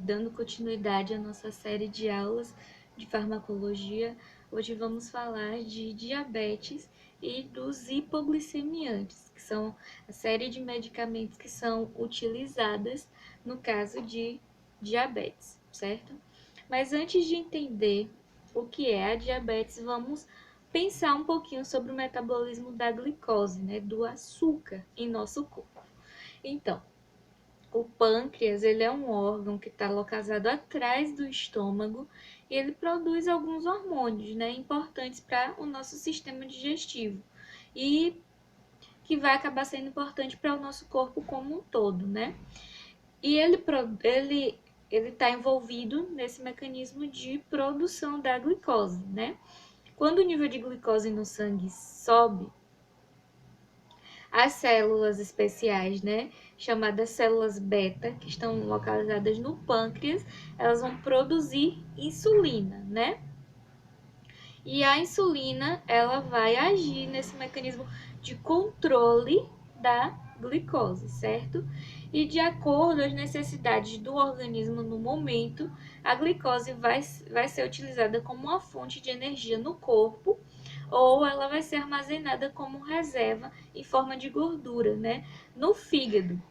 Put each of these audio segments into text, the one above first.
dando continuidade à nossa série de aulas de farmacologia. Hoje vamos falar de diabetes e dos hipoglicemiantes, que são a série de medicamentos que são utilizadas no caso de diabetes, certo? Mas antes de entender o que é a diabetes, vamos pensar um pouquinho sobre o metabolismo da glicose, né, do açúcar em nosso corpo. Então, o pâncreas, ele é um órgão que está localizado atrás do estômago e ele produz alguns hormônios, né, importantes para o nosso sistema digestivo e que vai acabar sendo importante para o nosso corpo como um todo, né? E ele está envolvido nesse mecanismo de produção da glicose, né? Quando o nível de glicose no sangue sobe, as células especiais, né, chamadas células beta, que estão localizadas no pâncreas, elas vão produzir insulina, né? E a insulina, ela vai agir nesse mecanismo de controle da glicose, certo? E de acordo com as necessidades do organismo no momento, a glicose vai ser utilizada como uma fonte de energia no corpo ou ela vai ser armazenada como reserva em forma de gordura, né, no fígado.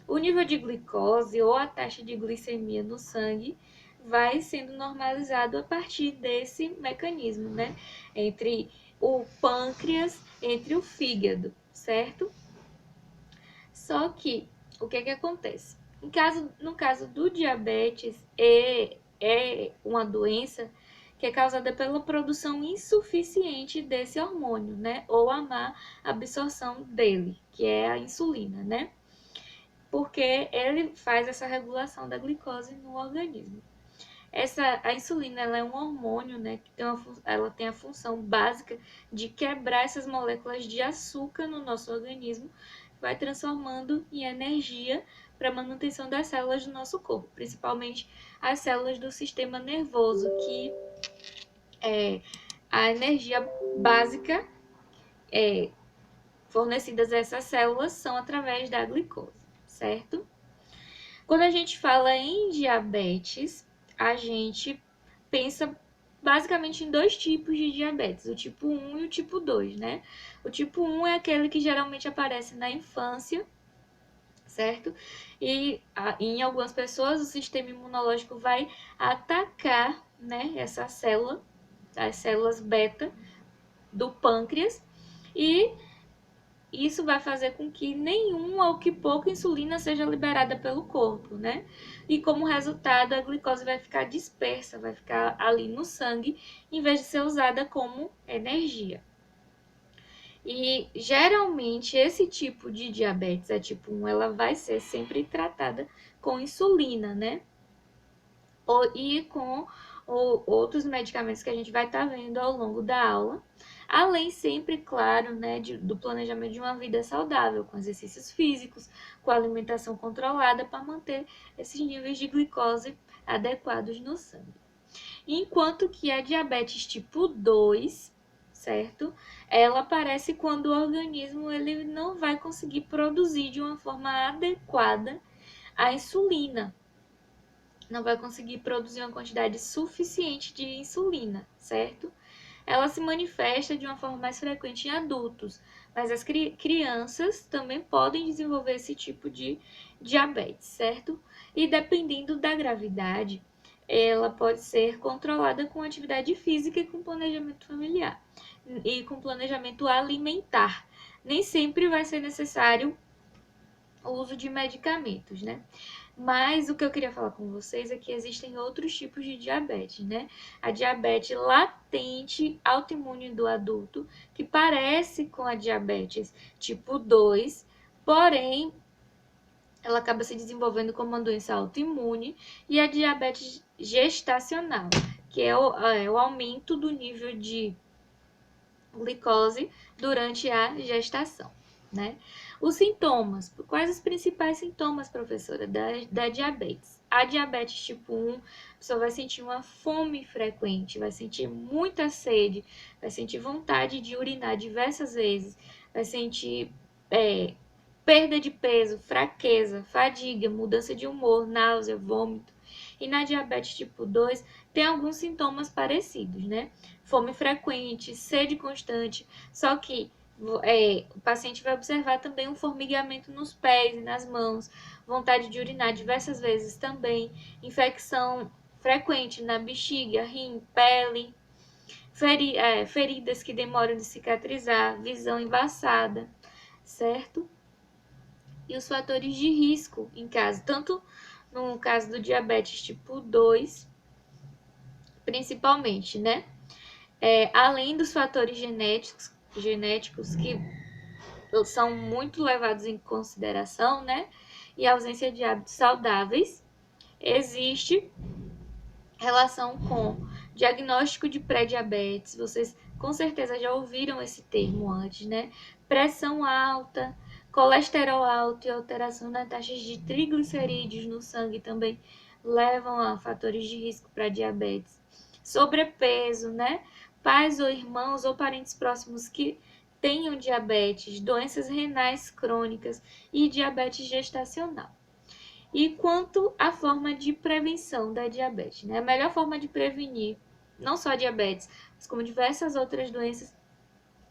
O nível de glicose ou a taxa de glicemia no sangue vai sendo normalizado a partir desse mecanismo, né, entre o pâncreas, entre o fígado, certo? Só que, o que acontece? No caso do diabetes, é uma doença que é causada pela produção insuficiente desse hormônio, né? Ou a má absorção dele, que é a insulina, né? Porque ele faz essa regulação da glicose no organismo. A insulina ela é um hormônio, né, que ela tem a função básica de quebrar essas moléculas de açúcar no nosso organismo, vai transformando em energia para a manutenção das células do nosso corpo, principalmente as células do sistema nervoso, que é a energia básica fornecidas a essas células são através da glicose, certo? Quando a gente fala em diabetes, a gente pensa basicamente em dois tipos de diabetes, o tipo 1 e o tipo 2, né? O tipo 1 é aquele que geralmente aparece na infância, certo? E em algumas pessoas o sistema imunológico vai atacar, né, essa célula, as células beta do pâncreas, e isso vai fazer com que nenhuma ou que pouca insulina seja liberada pelo corpo, né? E como resultado, a glicose vai ficar dispersa, vai ficar ali no sangue, em vez de ser usada como energia. E geralmente esse tipo de diabetes, a tipo 1, ela vai ser sempre tratada com insulina, né? E com outros medicamentos que a gente vai estar vendo ao longo da aula, além sempre, claro, né, do planejamento de uma vida saudável, com exercícios físicos, com alimentação controlada, para manter esses níveis de glicose adequados no sangue. Enquanto que a diabetes tipo 2, certo? Ela aparece quando o organismo ele não vai conseguir produzir de uma forma adequada a insulina, não vai conseguir produzir uma quantidade suficiente de insulina, certo? Ela se manifesta de uma forma mais frequente em adultos, mas as crianças também podem desenvolver esse tipo de diabetes, certo? E dependendo da gravidade, ela pode ser controlada com atividade física e com planejamento familiar e com planejamento alimentar. Nem sempre vai ser necessário o uso de medicamentos, né? Mas o que eu queria falar com vocês é que existem outros tipos de diabetes, né? A diabetes latente autoimune do adulto, que parece com a diabetes tipo 2, porém ela acaba se desenvolvendo como uma doença autoimune, e a diabetes gestacional, que é o aumento do nível de glicose durante a gestação, né? Os sintomas. Quais os principais sintomas, professora, da diabetes? A diabetes tipo 1, a pessoa vai sentir uma fome frequente, vai sentir muita sede, vai sentir vontade de urinar diversas vezes, vai sentir perda de peso, fraqueza, fadiga, mudança de humor, náusea, vômito, e na diabetes tipo 2 tem alguns sintomas parecidos, né? Fome frequente, sede constante, só que o paciente vai observar também um formigamento nos pés e nas mãos, vontade de urinar diversas vezes também, infecção frequente na bexiga, rim, pele, feridas que demoram de cicatrizar, visão embaçada, certo? E os fatores de risco em caso, tanto no caso do diabetes tipo 2, principalmente, né? Além dos fatores genéticos que são muito levados em consideração, né? E a ausência de hábitos saudáveis, existe relação com diagnóstico de pré-diabetes. Vocês com certeza já ouviram esse termo antes, né? Pressão alta, colesterol alto e alteração nas taxas de triglicerídeos no sangue também levam a fatores de risco para diabetes. Sobrepeso, né? Pais ou irmãos ou parentes próximos que tenham diabetes, doenças renais crônicas e diabetes gestacional. E quanto à forma de prevenção da diabetes, né? A melhor forma de prevenir não só a diabetes, mas como diversas outras doenças,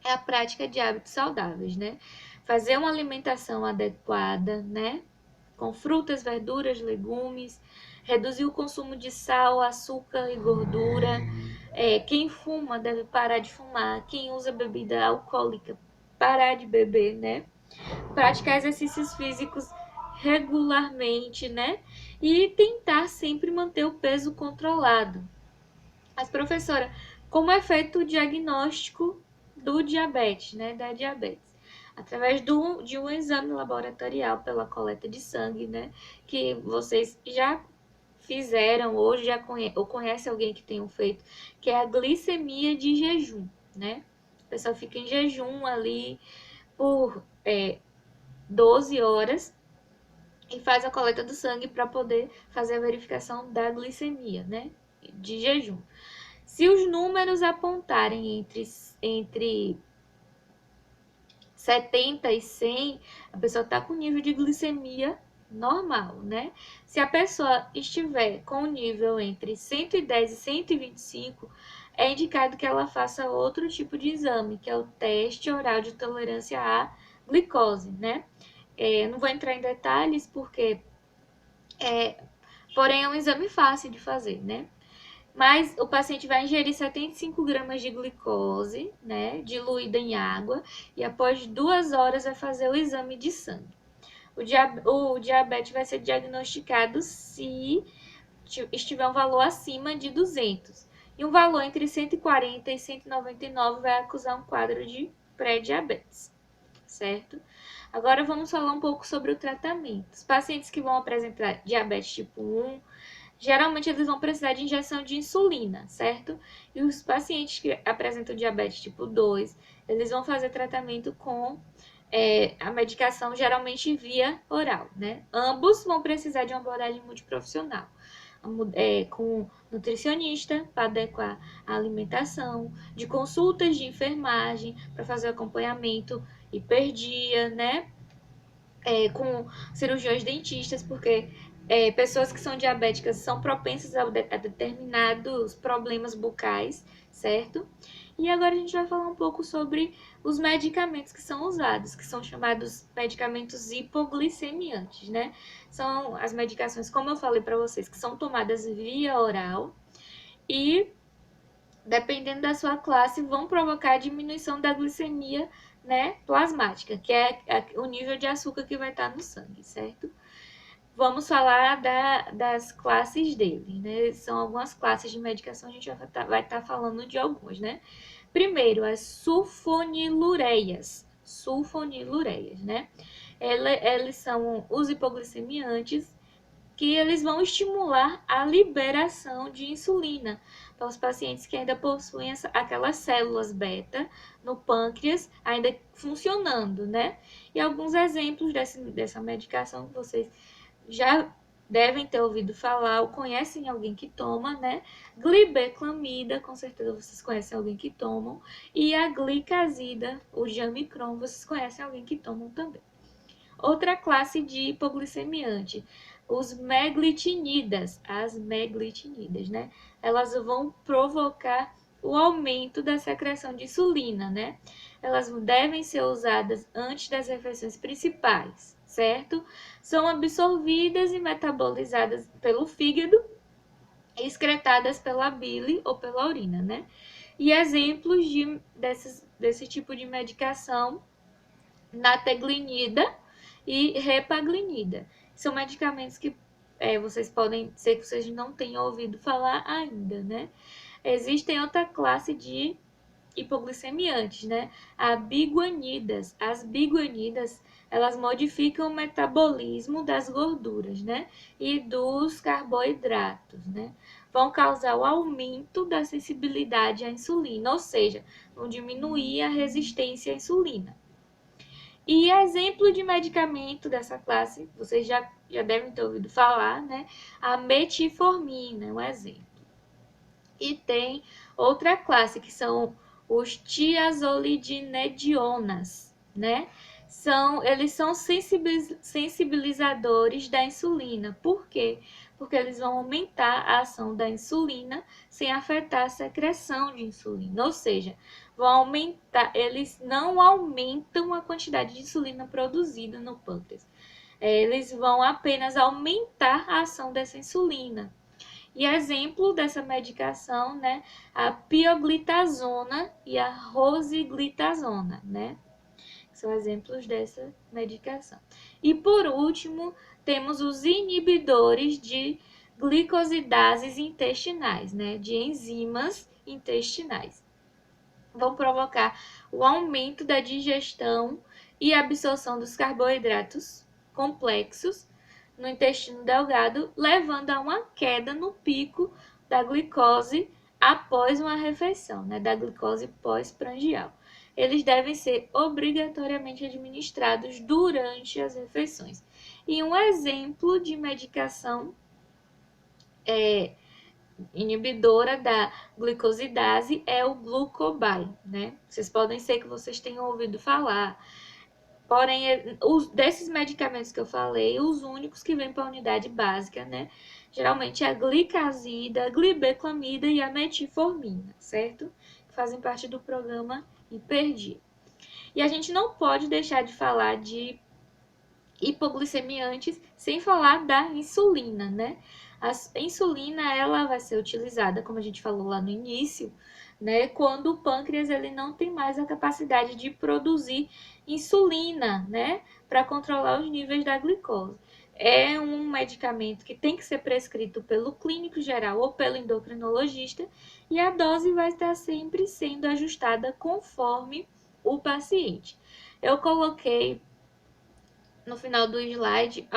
é a prática de hábitos saudáveis, né? Fazer uma alimentação adequada, né? Com frutas, verduras, legumes, reduzir o consumo de sal, açúcar e gordura. Quem fuma deve parar de fumar. Quem usa bebida alcoólica, parar de beber, né? Praticar exercícios físicos regularmente, né? E tentar sempre manter o peso controlado. Mas, professora, como é feito o diagnóstico do diabetes, né? Da diabetes? Através de um exame laboratorial pela coleta de sangue, né? Que vocês já fizeram ou ou conhece alguém que tenha feito, que é a glicemia de jejum, né? A pessoa fica em jejum ali por 12 horas e faz a coleta do sangue para poder fazer a verificação da glicemia, né? De jejum. Se os números apontarem entre 70 e 100, a pessoa está com nível de glicemia normal, né? Se a pessoa estiver com nível entre 110 e 125, é indicado que ela faça outro tipo de exame, que é o teste oral de tolerância à glicose, né? Não vou entrar em detalhes porque, porém, é um exame fácil de fazer, né? Mas o paciente vai ingerir 75 gramas de glicose, né, diluída em água, e após 2 horas vai fazer o exame de sangue. O diabetes vai ser diagnosticado se estiver um valor acima de 200. E um valor entre 140 e 199 vai acusar um quadro de pré-diabetes, certo? Agora vamos falar um pouco sobre o tratamento. Os pacientes que vão apresentar diabetes tipo 1, geralmente eles vão precisar de injeção de insulina, certo? E os pacientes que apresentam diabetes tipo 2, eles vão fazer tratamento com a medicação geralmente via oral, né? Ambos vão precisar de uma abordagem multiprofissional, com nutricionista para adequar a alimentação, de consultas de enfermagem para fazer o acompanhamento hiperdia, né? Com cirurgiões dentistas, porque pessoas que são diabéticas são propensas a determinados problemas bucais, certo? E agora a gente vai falar um pouco sobre os medicamentos que são usados, que são chamados medicamentos hipoglicemiantes, né? São as medicações, como eu falei para vocês, que são tomadas via oral e, dependendo da sua classe, vão provocar diminuição da glicemia, né, plasmática, que é o nível de açúcar que vai estar no sangue, certo? Vamos falar das classes dele, né? São algumas classes de medicação, a gente vai estar falando de algumas, né? Primeiro, as sulfonilureias, né? Eles são os hipoglicemiantes, que eles vão estimular a liberação de insulina para os pacientes que ainda possuem aquelas células beta no pâncreas ainda funcionando, né? E alguns exemplos dessa medicação que vocês já devem ter ouvido falar ou conhecem alguém que toma, né? Glibeclamida, com certeza vocês conhecem alguém que tomam, e a glicazida, o Jamicron, vocês conhecem alguém que tomam também. Outra classe de hipoglicemiante, os meglitinidas, as meglitinidas, né? Elas vão provocar o aumento da secreção de insulina, né? Elas devem ser usadas antes das refeições principais, certo? São absorvidas e metabolizadas pelo fígado e excretadas pela bile ou pela urina, né? E exemplos desse tipo de medicação, nateglinida e repaglinida. São medicamentos que vocês podem ser que vocês não tenham ouvido falar ainda, né? Existem outra classe de hipoglicemiantes, né? As biguanidas, elas modificam o metabolismo das gorduras, né? E dos carboidratos, né? Vão causar o aumento da sensibilidade à insulina, ou seja, vão diminuir a resistência à insulina. E exemplo de medicamento dessa classe, vocês já devem ter ouvido falar, né? A metformina é um exemplo. E tem outra classe, que são os tiazolidinedionas, né? Eles são sensibilizadores da insulina. Por quê? Porque eles vão aumentar a ação da insulina sem afetar a secreção de insulina. Ou seja, eles não aumentam a quantidade de insulina produzida no pâncreas. Eles vão apenas aumentar a ação dessa insulina. E exemplo dessa medicação, né, a pioglitazona e a rosiglitazona, né? São exemplos dessa medicação. E por último, temos os inibidores de glicosidases intestinais, né, de enzimas intestinais. Vão provocar o aumento da digestão e absorção dos carboidratos complexos no intestino delgado, levando a uma queda no pico da glicose após uma refeição, né, da glicose pós-prandial. Eles devem ser obrigatoriamente administrados durante as refeições. E um exemplo de medicação inibidora da glicosidase é o glucobai, né? Vocês podem ser que vocês tenham ouvido falar. Porém, desses medicamentos que eu falei, os únicos que vêm para a unidade básica, né? Geralmente é a glicazida, a glibeclamida e a metformina, certo? Que fazem parte do programa Hiperdia. E a gente não pode deixar de falar de hipoglicemiantes sem falar da insulina, né? A insulina, ela vai ser utilizada, como a gente falou lá no início, né, quando o pâncreas ele não tem mais a capacidade de produzir insulina, né, para controlar os níveis da glicose. É um medicamento que tem que ser prescrito pelo clínico geral ou pelo endocrinologista, e a dose vai estar sempre sendo ajustada conforme o paciente. Eu coloquei no final do slide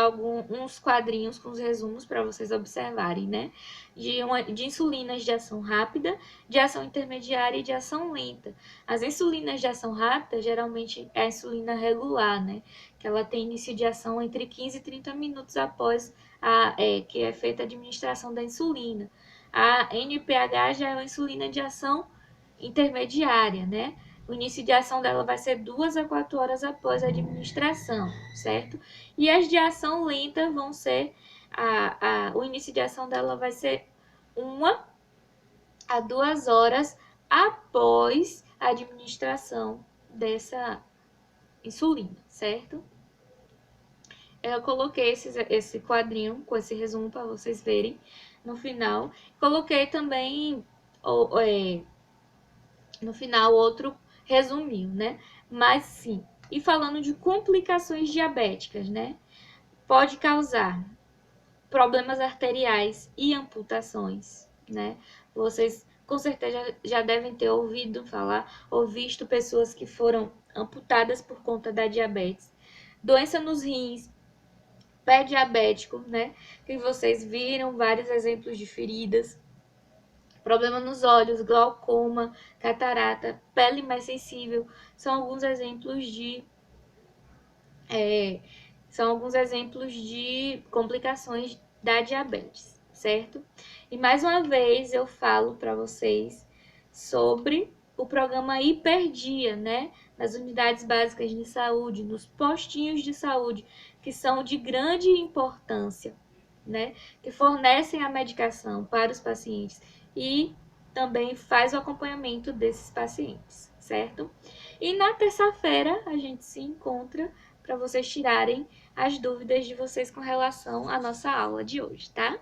uns quadrinhos com os resumos para vocês observarem, né? De insulinas de ação rápida, de ação intermediária e de ação lenta. As insulinas de ação rápida, geralmente é a insulina regular, né? Que ela tem início de ação entre 15 e 30 minutos após que é feita a administração da insulina. A NPH já é uma insulina de ação intermediária, né? O início de ação dela vai ser 2 a 4 horas após a administração, certo? E as de ação lenta vão ser, o início de ação dela vai ser 1 a 2 horas após a administração dessa insulina, certo? Eu coloquei esse quadrinho com esse resumo para vocês verem no final. Coloquei também no final outro resuminho, né? Mas sim, e falando de complicações diabéticas, né? Pode causar problemas arteriais e amputações, né? Vocês com certeza já devem ter ouvido falar ou visto pessoas que foram amputadas por conta da diabetes. Doença nos rins, pé diabético, né? Que vocês viram vários exemplos de feridas. Problema nos olhos, glaucoma, catarata, pele mais sensível, são alguns exemplos de complicações da diabetes, certo? E mais uma vez eu falo para vocês sobre o programa Hiperdia, né? Nas unidades básicas de saúde, nos postinhos de saúde, que são de grande importância né, que fornecem a medicação para os pacientes e também faz o acompanhamento desses pacientes, certo? E na terça-feira a gente se encontra para vocês tirarem as dúvidas de vocês com relação à nossa aula de hoje, tá?